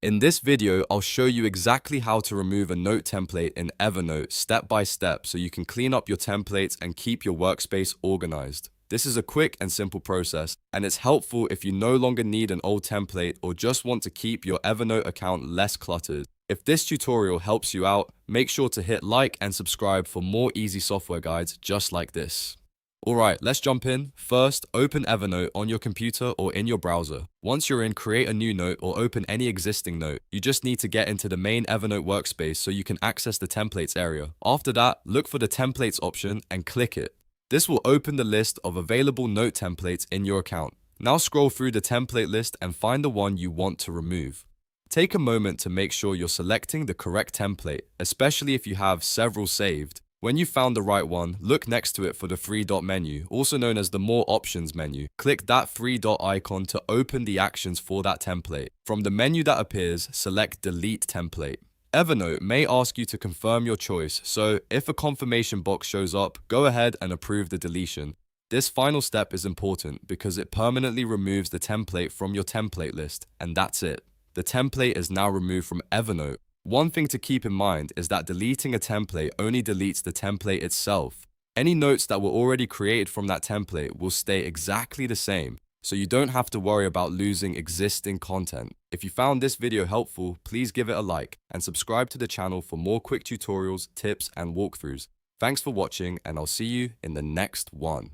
In this video, I'll show you exactly how to remove a note template in Evernote step by step so you can clean up your templates and keep your workspace organized. This is a quick and simple process, and it's helpful if you no longer need an old template or just want to keep your Evernote account less cluttered. If this tutorial helps you out, make sure to hit like and subscribe for more easy software guides just like this. Alright, let's jump in. First, open Evernote on your computer or in your browser. Once you're in, create a new note or open any existing note. You just need to get into the main Evernote workspace so you can access the templates area. After that, look for the templates option and click it. This will open the list of available note templates in your account. Now scroll through the template list and find the one you want to remove. Take a moment to make sure you're selecting the correct template, especially if you have several saved. When you found the right one, look next to it for the three-dot menu, also known as the More Options menu. Click that three-dot icon to open the actions for that template. From the menu that appears, select Delete Template. Evernote may ask you to confirm your choice, so if a confirmation box shows up, go ahead and approve the deletion. This final step is important because it permanently removes the template from your template list, and that's it. The template is now removed from Evernote. One thing to keep in mind is that deleting a template only deletes the template itself. Any notes that were already created from that template will stay exactly the same, so you don't have to worry about losing existing content. If you found this video helpful, please give it a like and subscribe to the channel for more quick tutorials, tips, and walkthroughs. Thanks for watching, and I'll see you in the next one.